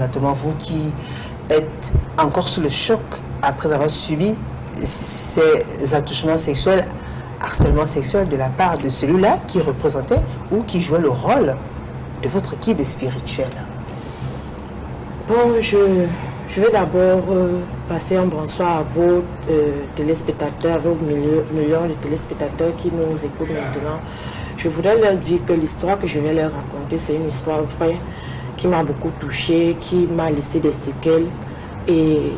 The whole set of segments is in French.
exactement, vous qui êtes encore sous le choc après avoir subi ces attouchements sexuels, harcèlement sexuel de la part de celui-là qui représentait ou qui jouait le rôle de votre guide spirituel? Bon, je vais d'abord passer un bonsoir à vos téléspectateurs, à vos millions de téléspectateurs qui nous écoutent maintenant. Je voudrais leur dire que l'histoire que je vais leur raconter, c'est une histoire vraie qui m'a beaucoup touchée, qui m'a laissé des séquelles. Et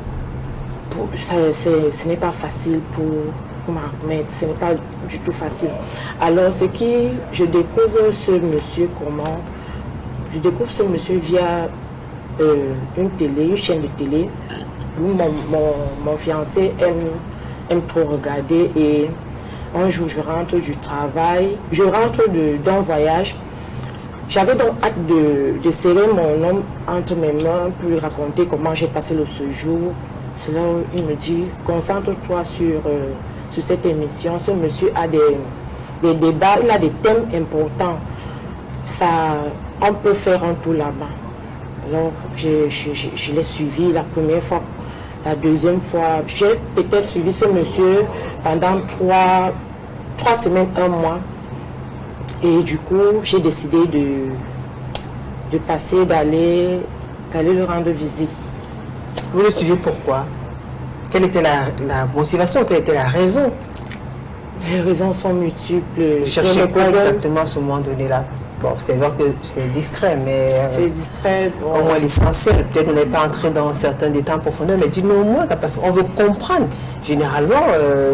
ce n'est pas facile pour ma mère, ce n'est pas du tout facile. Alors, je découvre ce monsieur comment? Je découvre ce monsieur via une chaîne de télé. Mon fiancé aime trop regarder, et un jour je rentre du travail, je rentre d'un voyage. J'avais donc hâte de serrer mon homme entre mes mains pour lui raconter comment j'ai passé le séjour. C'est là où il me dit, concentre-toi sur cette émission. Ce monsieur a des débats, il a des thèmes importants. On peut faire un tour là-bas. Alors, je l'ai suivi la première fois. La deuxième fois, j'ai peut-être suivi ce monsieur pendant trois semaines, un mois. Et du coup, j'ai décidé d'aller lui rendre visite. Vous le suivez pourquoi? Quelle était la motivation? Quelle était la raison? Les raisons sont multiples. Vous cherchez quoi exactement à ce moment donné-là? Bon, c'est vrai que c'est discret, mais c'est discret, bon. Au moins l'essentiel. Peut-être on n'est pas entré dans certains détails en profondeur, mais dites-nous au moins, parce qu'on veut comprendre généralement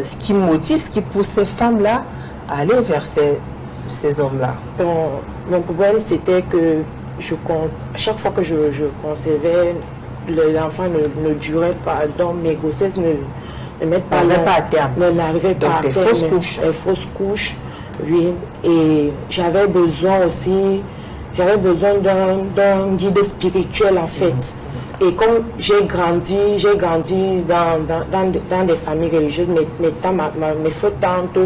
ce qui motive, ce qui pousse ces femmes-là à aller vers ces hommes-là. Bon, mon problème, c'était que chaque fois que je concevais, l'enfant ne durait pas, donc mes grossesses ne mettent pas à terme. N'arrivaient pas à terme. Donc des fausses couches. Des fausses couches, oui. Et j'avais besoin d'un guide spirituel en fait. Et comme j'ai grandi dans des familles religieuses, mes feux tantes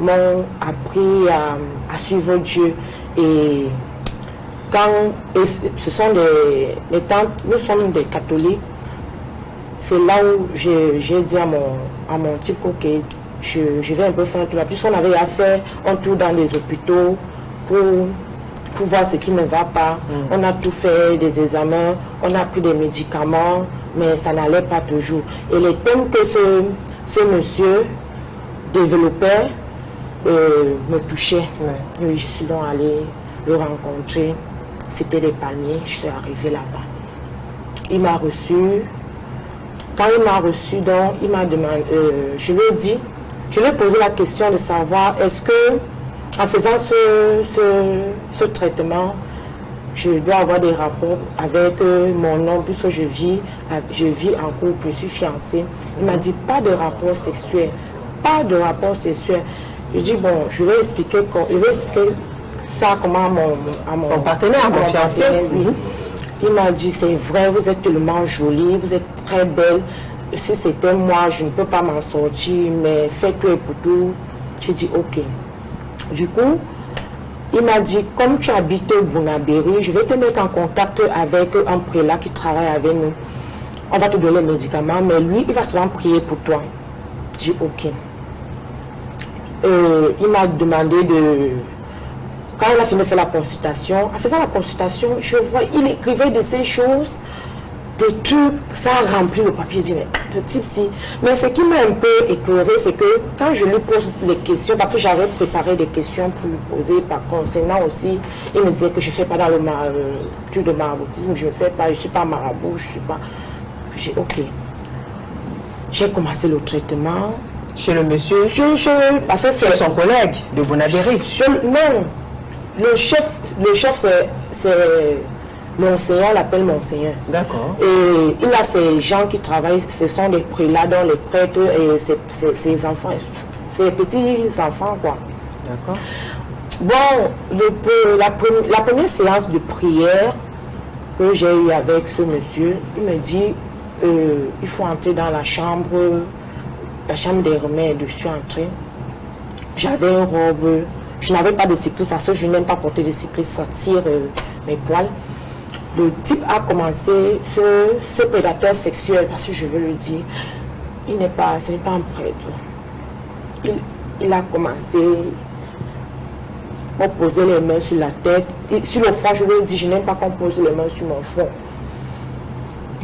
m'ont appris à suivre Dieu. Et ce sont mes tantes, nous sommes des catholiques. C'est là où j'ai dit à mon type que je vais un peu faire un tour. Puisqu'on avait à faire un tour dans les hôpitaux pour voir ce qui ne va pas. On a tout fait, des examens, on a pris des médicaments, mais ça n'allait pas toujours. Et les thèmes que ce monsieur développait me touchaient. Ouais. Et je suis donc allée le rencontrer. C'était des palmiers, je suis arrivée là-bas. Il m'a reçu. Quand il m'a reçu, donc, il m'a demandé, je lui ai posé la question de savoir est-ce que, en faisant ce traitement, je dois avoir des rapports avec mon homme, puisque je vis en couple, je suis fiancée. Il m'a dit pas de rapport sexuel, pas de rapport sexuel. Je dis bon, je vais expliquer ça comment à mon partenaire, mon fiancé. Oui. Il m'a dit, c'est vrai, vous êtes tellement jolie, vous êtes très belle. Si c'était moi, je ne peux pas m'en sortir, mais fais-le pour tout. J'ai dit, ok. Du coup, il m'a dit, comme tu habites au Bunaberi, je vais te mettre en contact avec un prélat qui travaille avec nous. On va te donner les médicaments, mais lui, il va souvent prier pour toi. J'ai dit, ok. Il m'a demandé de... Quand on a fini de faire la consultation, en faisant la consultation, je vois, il écrivait de ces choses, des trucs, ça a rempli le papier. Je dis, mais le type si. Mais ce qui m'a un peu éclairé, c'est que quand je lui pose les questions, parce que j'avais préparé des questions pour lui poser, par concernant aussi, il me disait que je ne fais pas dans le truc de maraboutisme, je ne fais pas, je ne suis pas marabout, je ne suis pas. J'ai ok. J'ai commencé le traitement. Chez le monsieur? Parce que c'est son collègue de Bunaberi? Non. Le chef c'est Monseigneur, l'appelle Monseigneur. D'accord. Et il a ces gens qui travaillent, ce sont des prélats, dont les prêtres et ses enfants, ses petits-enfants, quoi. D'accord. Bon, la première séance de prière que j'ai eue avec ce monsieur, il me dit, il faut entrer dans la chambre des remèdes. Je suis entrée. J'avais une robe. Je n'avais pas de cycliste parce que je n'aime pas porter de cycliste, ça tire mes poils. le type a commencé, ce prédateur sexuel, parce que je veux le dire, ce n'est pas un prêtre. Il a commencé à poser les mains sur la tête. Et sur le front, je lui ai dit, je n'aime pas qu'on pose les mains sur mon front.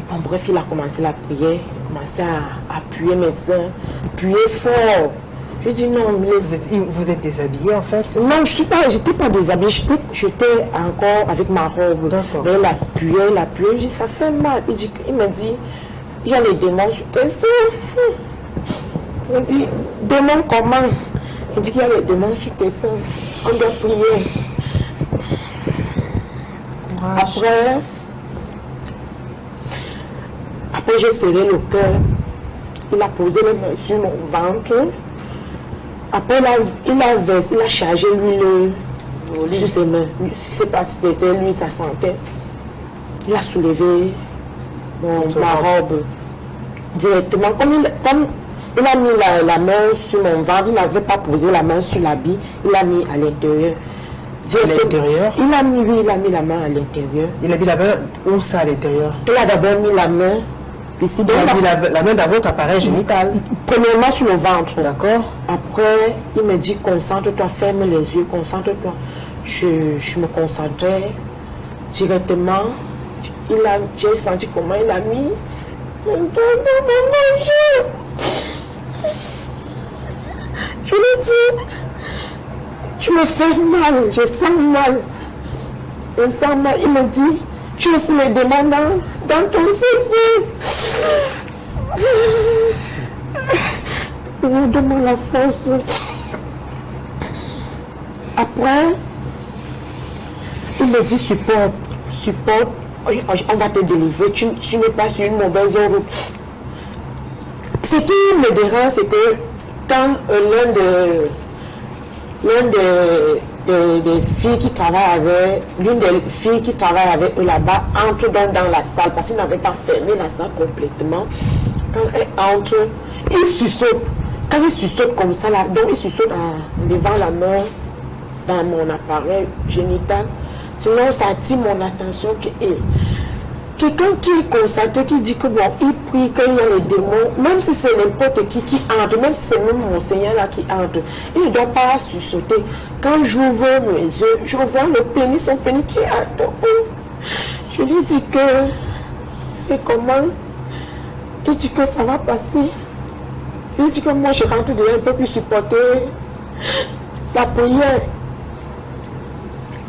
Bon, bref, il a commencé la prière, il a commencé à appuyer mes seins, appuyer fort. Je dis non, mais vous êtes déshabillé en fait? Non, je n'étais pas déshabillée, j'étais encore avec ma robe. Mais il appuyait. Je dis ça fait mal. Il m'a dit, il y a les démons sur tes seins. Il dit, démons comment? Il dit qu'il y a les démons sur tes seins. On doit prier. Courage. Après j'ai serré le cœur. Il a posé les mains sur mon ventre. Après, il a chargé l'huile sur ses mains. Je ne sais pas si c'était lui, ça sentait. Il a soulevé ma robe directement. Comme il a mis la main sur mon ventre, il n'avait pas posé la main sur l'habit, il l'a mis à l'intérieur. À l'intérieur? Il a mis la main à l'intérieur. Il a mis la main où ça à l'intérieur? Il a d'abord mis la main. Ici, il a mis la main dans votre appareil génital? Premièrement sur le ventre. D'accord. Après, il me dit, concentre-toi, ferme les yeux, concentre-toi. Je me concentrais directement. J'ai senti comment il a mis mon doigt dans mon manche. Je lui ai dit, tu me fais mal, je sens mal. Je sens mal. Il me dit, tu es les démons dans ton ceci. Donne-moi la force. Après, il me dit supporte, on va te délivrer, tu n'es pas sur une mauvaise route. Ce qui me dérange, c'est que quand l'une des filles qui travaillent avec, l'une des filles qui travaille avec eux là-bas entre donc dans la salle, parce qu'ils n'avaient pas fermé la salle complètement. Quand elle entre, il suçote. Quand il suçote comme ça, là, donc il suçote en levant la main dans mon appareil génital. Sinon, ça attire mon attention. Quelqu'un qui est concentré, qui dit que bon, il prie, qu'il y a les démons, même si c'est n'importe qui entre, même si c'est même mon Seigneur là qui entre, il ne doit pas sursauter. Quand j'ouvre mes yeux, je vois le pénis, son pénis qui est à dos. Je lui dis que c'est comment. Il dit que ça va passer. Il dit que moi je rentre dedans, un peu plus supporter la prière.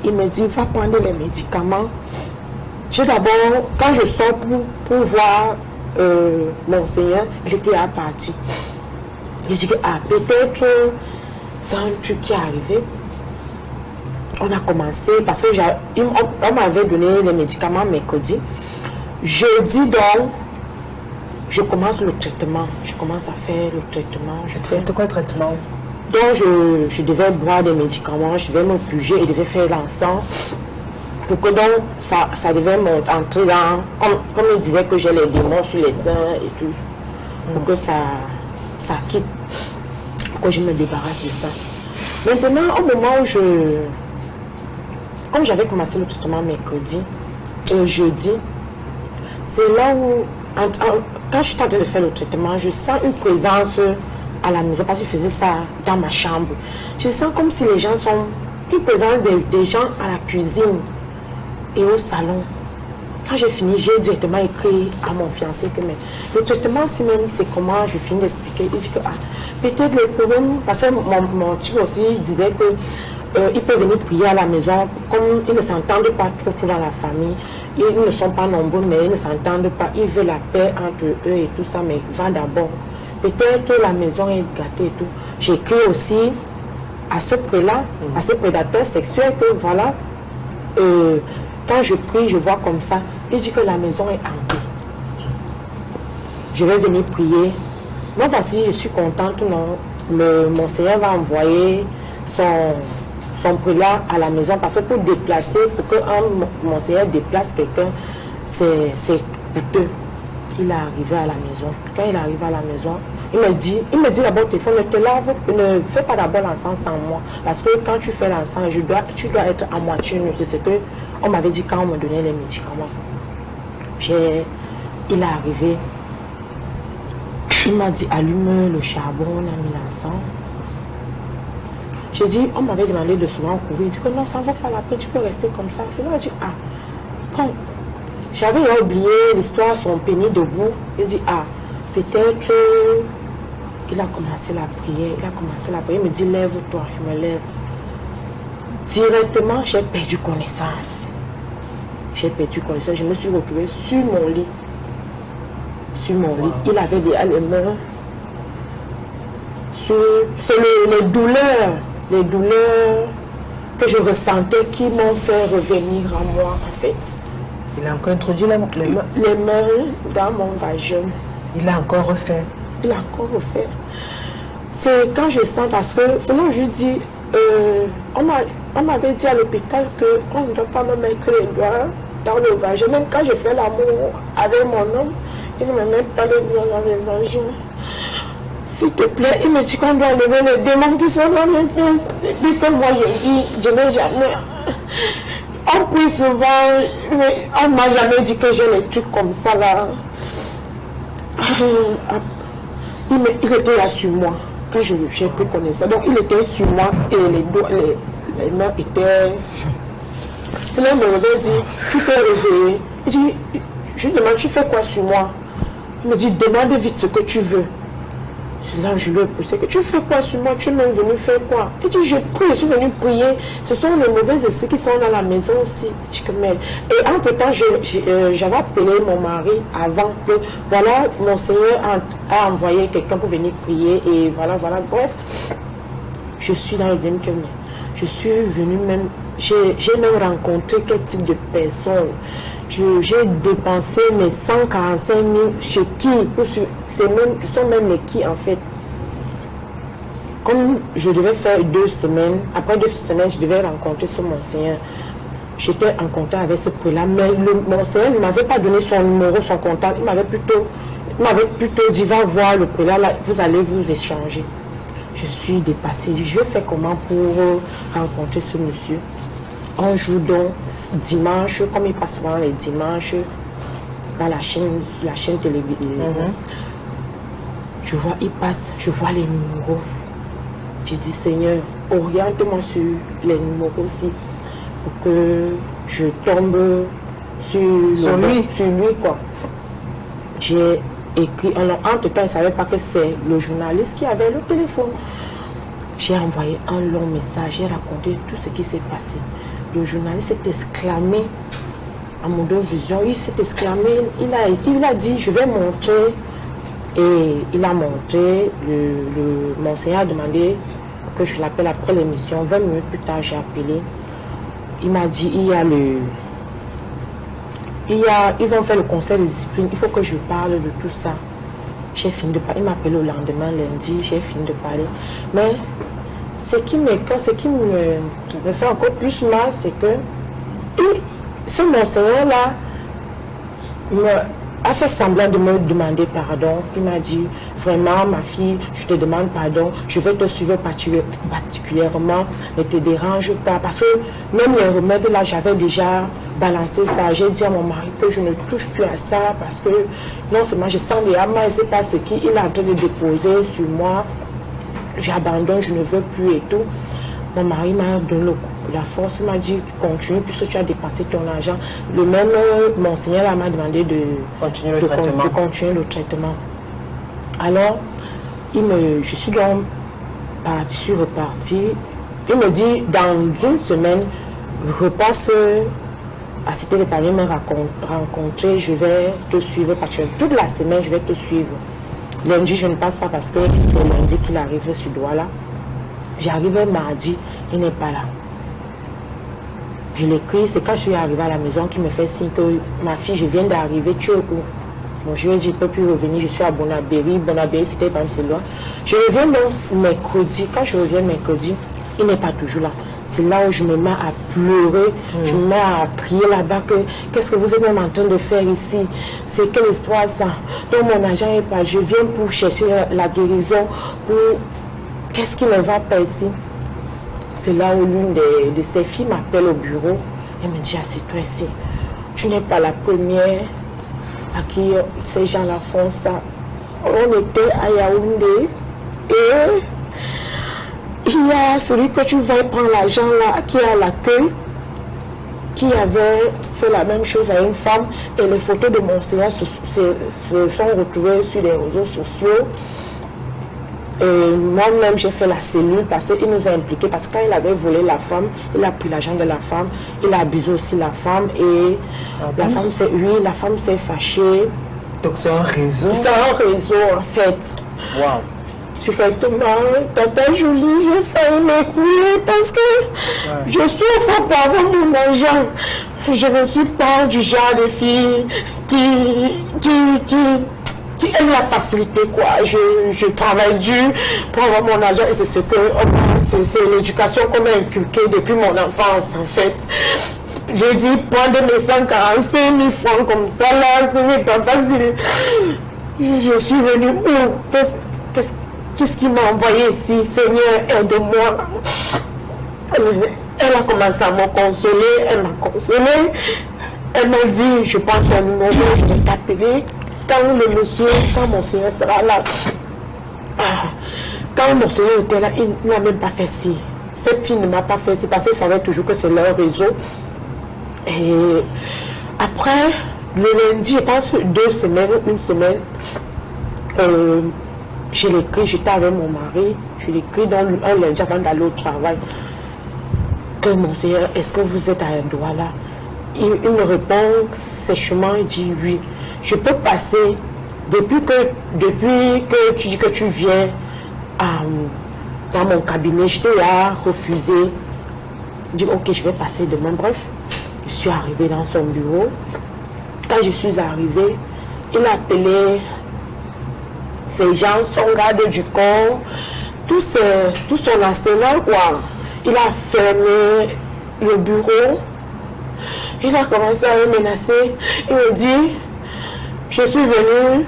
Il me dit, va prendre les médicaments. J'ai d'abord, quand je sors pour voir mon Seigneur, j'étais à partir. Je dis que peut-être c'est un truc qui est arrivé. On a commencé, parce que on m'avait donné les médicaments mercredi. Jeudi donc, je commence le traitement. Je commence à faire le traitement. De quoi le traitement? Donc je devais boire des médicaments, je devais me purger et devais faire l'encens. Pour que donc ça devait entrer dans, comme il disait que j'ai les démons sur les seins et tout, pour que ça quitte, pour que je me débarrasse de ça. Maintenant, au moment où comme j'avais commencé le traitement mercredi, jeudi, c'est là où, quand je suis en train de faire le traitement, je sens une présence à la maison, parce que je faisais ça dans ma chambre. Je sens comme si les gens sont, une présence des gens à la cuisine et au salon. Quand j'ai fini, j'ai directement écrit à mon fiancé que le traitement, si même c'est comment je finis d'expliquer. Il dit que peut-être le problème, parce que mon type aussi disait que il peut venir prier à la maison, comme ils ne s'entendent pas trop dans la famille, ils ne sont pas nombreux, mais ils ne s'entendent pas, ils veulent la paix entre eux et tout ça, mais va d'abord. Peut-être la maison est gâtée et tout. J'écris aussi à ce prix-là, à ce prédateur sexuel, que voilà, quand je prie, je vois comme ça, il dit que la maison est hantée. Je vais venir prier. Moi, voici, je suis contente, non. Mon Seigneur va envoyer son prélat à la maison, parce que pour déplacer, pour que mon Seigneur déplace quelqu'un, c'est coûteux. il est arrivé à la maison. Quand il est arrivé à la maison, il me dit d'abord au téléphone, ne fais pas d'abord l'encens sans moi. Parce que quand tu fais l'encens, tu dois être à moitié nu. C'est ce qu'on m'avait dit quand on me donnait les médicaments. Il est arrivé. Il m'a dit, allume le charbon, on a mis l'encens. J'ai dit, on m'avait demandé de souvent couvrir. Il dit que non, ça ne vaut pas la peine, tu peux rester comme ça. Il m'a dit, ah, bon. J'avais oublié l'histoire, son pénis debout. Il dit, ah, peut-être il a commencé la prière. Il me dit, lève-toi, je me lève. Directement, j'ai perdu connaissance. Je me suis retrouvée sur mon lit. Il avait les mains. C'est les douleurs que je ressentais qui m'ont fait revenir à moi, en fait. Il a encore introduit les mains dans mon vagin. Il a encore refait. C'est quand je sens, parce que sinon je dis, on m'avait dit à l'hôpital qu'on ne doit pas me mettre les doigts dans le vagin. Même quand je fais l'amour avec mon homme, il ne me met pas les doigts dans le vagin. S'il te plaît, il me dit qu'on doit enlever les démons qui sont dans mes fesses. Depuis que moi je dis, je n'ai jamais... On prie souvent, mais on ne m'a jamais dit que j'ai les trucs comme ça là. Il était là sur moi, quand j'ai pris connaissance. Donc il était sur moi et les mains étaient... Sinon il me réveille et dit, tu peux réveiller. Je lui demande, tu fais quoi sur moi? Il me dit, demande vite ce que tu veux. Là, je lui ai poussé que tu fais quoi sur moi? Tu es même venu faire quoi? Il dit, je prie, je suis venu prier. Ce sont les mauvais esprits qui sont dans la maison aussi. Et entre-temps, j'avais appelé mon mari avant que, voilà, mon Seigneur a envoyé quelqu'un pour venir prier. Et voilà. Bref, je suis dans le deuxième chemin. Je suis venue même, j'ai même rencontré quel type de personnes. J'ai dépensé mes 145 000 chez qui? Ce sont même les qui en fait. Comme je devais faire 2 semaines, après 2 semaines, je devais rencontrer ce Monseigneur. J'étais en contact avec ce prix-là, mais le Monseigneur ne m'avait pas donné son numéro, son contact. Il m'avait plutôt dit, va voir le prix-là, vous allez vous échanger. Je suis dépassée. Je vais faire comment pour rencontrer ce monsieur? On joue donc dimanche, comme il passe souvent les dimanches, dans la chaîne télévision. Je vois, il passe, je vois les numéros. Je dis, Seigneur, oriente-moi sur les numéros aussi, pour que je tombe sur lui, quoi. J'ai écrit, entre-temps, il ne savait pas que c'est le journaliste qui avait le téléphone. J'ai envoyé un long message, j'ai raconté tout ce qui s'est passé. Le journaliste s'est exclamé à mon vision, il s'est exclamé, il a dit, je vais montrer. Et il a montré, le Monseigneur a demandé que je l'appelle après l'émission. 20 minutes plus tard, j'ai appelé. Il m'a dit, ils vont faire le conseil de discipline, il faut que je parle de tout ça. J'ai fini de parler, il m'a appelé le lendemain, lundi, j'ai fini de parler. Mais ce qui me fait encore plus mal, c'est que ce Monseigneur-là a fait semblant de me demander pardon. Il m'a dit, vraiment ma fille, je te demande pardon, je vais te suivre particulièrement, ne te dérange pas. Parce que même les remèdes là, j'avais déjà balancé ça. J'ai dit à mon mari que je ne touche plus à ça parce que non seulement je sens des amas, c'est pas ce qu'il est en train de déposer sur moi. J'abandonne, je ne veux plus et tout. Mon mari m'a donné la force, il m'a dit continue puisque tu as dépensé ton argent. Le même Monseigneur m'a demandé de continuer le traitement. Alors, je suis donc reparti. Il me dit dans une semaine, repasse à Cité de Paris, me rencontrer, je vais te suivre parce que toute la semaine je vais te suivre. Lundi, je ne passe pas parce que c'est lundi qu'il arrive sur Douala. J'arrive mardi, il n'est pas là. Je l'écris, c'est quand je suis arrivée à la maison qu'il me fait signe que ma fille, je viens d'arriver, tu es où? Bon, je lui ai dit, je ne peux plus revenir, je suis à Bonabéry. Bonabéry, c'était pas c'est loin. Je reviens donc mercredi. Quand je reviens mercredi, il n'est pas toujours là. c'est là où je me mets à pleurer, je me mets à prier là-bas que qu'est-ce que vous êtes même en train de faire ici? C'est quelle histoire ça? Donc mon agent est pas, je viens pour chercher la guérison, pour qu'est-ce qui ne va pas ici? C'est là où l'une de ses filles m'appelle au bureau et me dit assieds-toi ici. Tu n'es pas la première à qui ces gens-là font ça. On était à Yaoundé et il y a celui que tu vas prendre l'argent là, qui est à l'accueil, qui avait fait la même chose à une femme et les photos de mon Seigneur se sont retrouvées sur les réseaux sociaux. Et moi-même, j'ai fait la cellule parce qu'il nous a impliqués. Parce que quand il avait volé la femme, il a pris l'argent de la femme, il a abusé aussi la femme et la femme s'est fâchée. Donc c'est un réseau? C'est un réseau en fait. Wow. Directement, Tata Julie, j'ai failli m'écouler parce que je souffre pour avoir mon argent. Je ne suis pas du genre de fille qui aime la facilité, quoi. Je travaille dur pour avoir mon argent et c'est ce que c'est l'éducation qu'on m'a inculquée depuis mon enfance, en fait. J'ai dit, prendre mes 145 000 francs comme ça, là, ce n'est pas facile. Je suis venue où? Qu'est-ce qui m'a envoyé ici? Seigneur, aide-moi. Elle a commencé à me consoler, elle m'a consolée. Elle m'a dit, je prends ton numéro, je vais t'appeler. Quand mon Seigneur sera là, quand mon Seigneur était là, il n'a même pas fait ci. Cette fille ne m'a pas fait ci parce qu'elle savait toujours que c'est leur réseau. Et après, le lundi, je pense 2 semaines, une semaine, je l'ai écrit, j'étais avec mon mari, je l'ai écrit dans un lundi avant d'aller au travail. Que mon Seigneur, est-ce que vous êtes à un droit là? Il me répond sèchement, il dit oui. Je peux passer, depuis que tu dis que tu viens dans mon cabinet, je t'ai refusé. Je dis ok, je vais passer demain. Bref, je suis arrivée dans son bureau. Quand je suis arrivée, il a appelé ces gens, son garde du corps, tout son arsenal, quoi. Il a fermé le bureau. Il a commencé à me menacer. Il me dit, je suis venue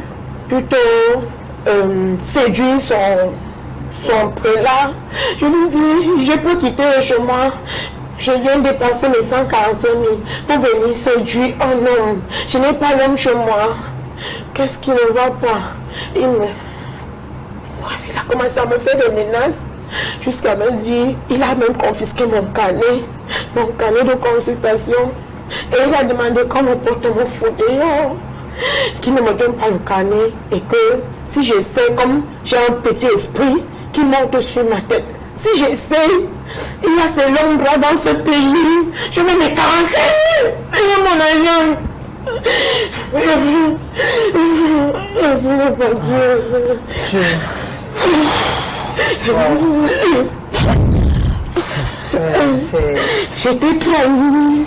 plutôt séduire son prélat. Je lui dis, je peux quitter chez moi. Je viens dépenser mes 145 000 pour venir séduire un homme. Je n'ai pas l'homme chez moi. Qu'est-ce qui ne va pas? Bref, il a commencé à me faire des menaces. Jusqu'à me dire, il a même confisqué mon carnet de consultation. Et il a demandé qu'on me porte mon fauteuil, qu'il ne me donne pas le carnet et que si j'essaie, comme j'ai un petit esprit qui monte sur ma tête, si j'essaie, il y a ces longs bras dans ce pays, je mets mes 45 000 et mon argent. J'étais trahie.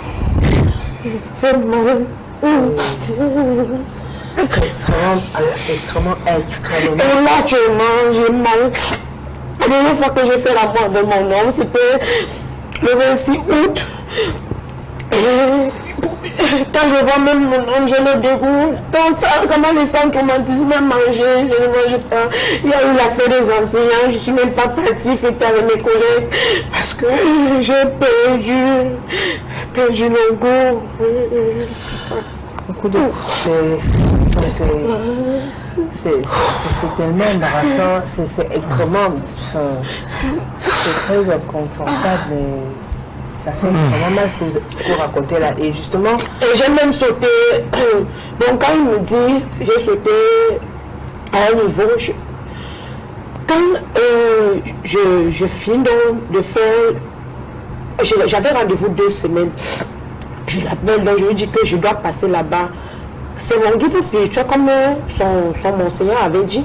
C'est extrêmement. Et là, je manque. La dernière fois que j'ai fait l'amour avec mon homme, c'était le 26 août. Et quand je vois même mon homme, je le dégoûte. Donc ça m'a laissé un traumatisme à manger, je ne mange pas. Il y a eu l'affaire des enseignants, je ne suis même pas partie fêter avec mes collègues parce que j'ai perdu le goût. C'est tellement embarrassant, c'est extrêmement, c'est très inconfortable, mais ça fait extrêmement mal ce que vous racontez là. Et justement, et j'ai même sauté. Donc quand il me dit, j'ai sauté à un niveau. Quand je finis de faire, j'avais rendez-vous 2 semaines. Je l'appelle, donc je lui dis que je dois passer là-bas. C'est mon guide spirituel, comme son monseigneur avait dit,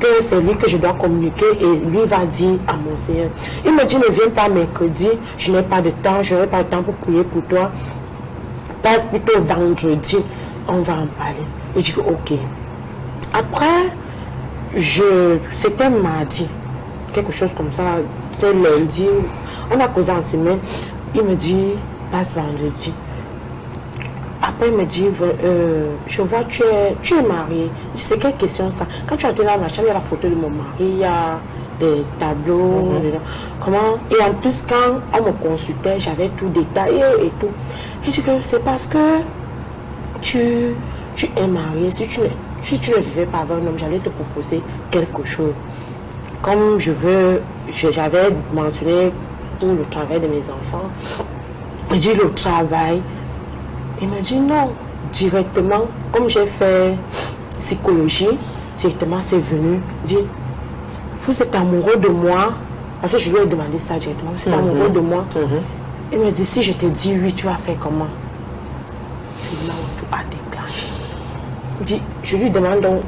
que c'est lui que je dois communiquer et lui va dire à monseigneur. Il me dit, ne viens pas mercredi, je n'ai pas de temps, je n'ai pas de temps pour prier pour toi. Passe plutôt vendredi, on va en parler. Et je dis, ok. Après, c'était mardi, quelque chose comme ça, c'est lundi. On a causé en semaine. Il me dit, passe vendredi. Après, il me dit, je vois, tu es marié. Je sais quelle question ça. Quand tu as été dans ma chambre, il y a la photo de mon mari, il y a des tableaux. Comment? Et en plus, quand on me consultait, j'avais tout détaillé et tout. Et je dis que c'est parce que tu es marié. Si tu ne vivais pas avec un homme, j'allais te proposer quelque chose. Comme j'avais mentionné pour le travail de mes enfants. Je dis le travail. Il me dit non, directement, comme j'ai fait psychologie, directement c'est venu, il dit, vous êtes amoureux de moi, parce que je lui ai demandé ça directement, vous êtes amoureux de moi. Il me dit, si je te dis oui, tu vas faire comment? C'est là où tout a déclenché. Il dit, je lui demande donc,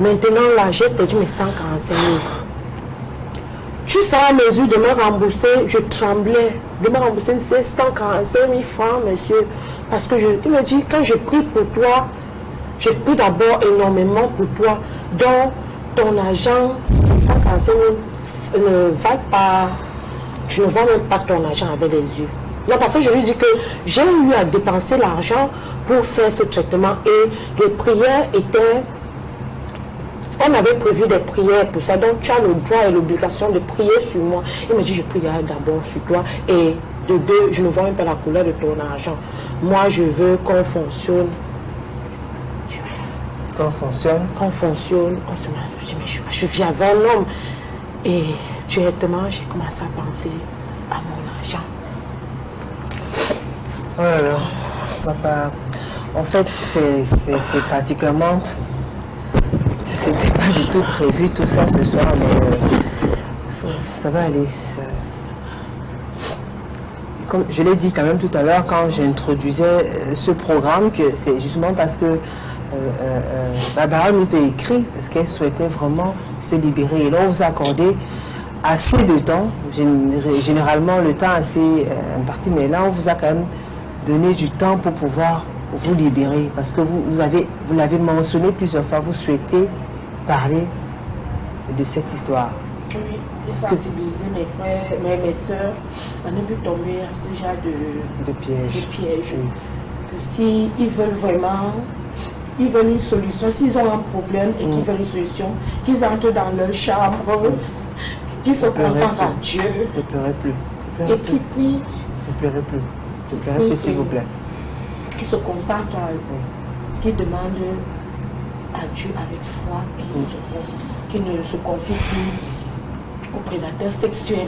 maintenant là, j'ai perdu mes 145 000. Tu seras à mesure de me rembourser, je tremblais, de me rembourser ces 145 000 francs, monsieur. Parce que il me dit, quand je prie pour toi, je prie d'abord énormément pour toi. Donc, ton argent, 145 000, ne va pas, je ne vois même pas ton argent avec les yeux. Non, parce que je lui dis que j'ai eu à dépenser l'argent pour faire ce traitement et les prières étaient... On avait prévu des prières pour ça, donc tu as le droit et l'obligation de prier sur moi. Il me dit, je prierai d'abord sur toi. Et de deux, je ne vois même pas la couleur de ton argent. Moi, je veux qu'on fonctionne. Qu'on fonctionne? Qu'on fonctionne. On se dit, mais je vis avec un homme. Et directement, j'ai commencé à penser à mon argent. Voilà, papa. En fait, c'est particulièrement... C'était pas du tout prévu tout ça ce soir, mais ça va aller. Comme je l'ai dit quand même tout à l'heure quand j'introduisais ce programme, que c'est justement parce que Barbara nous a écrit, parce qu'elle souhaitait vraiment se libérer. Et là, on vous a accordé assez de temps, généralement le temps assez imparti, mais là, on vous a quand même donné du temps pour pouvoir vous libérer, parce que vous l'avez mentionné plusieurs fois, vous souhaitez parler de cette histoire. Oui, pour sensibiliser mes frères, mes soeurs, à ne plus tomber à ce genre de pièges. Oui. Que s'ils veulent vraiment, ils veulent une solution, s'ils ont un problème et qu'ils veulent une solution, qu'ils entrent dans leur chambre, qu'ils se concentrent à Dieu. Ne pleurez plus. Et qu'ils prient. Ne pleurez plus. Ne pleurez plus, s'il vous plaît. Qui se concentre, qui demande à Dieu avec foi et qui ne se confie plus aux prédateurs sexuels.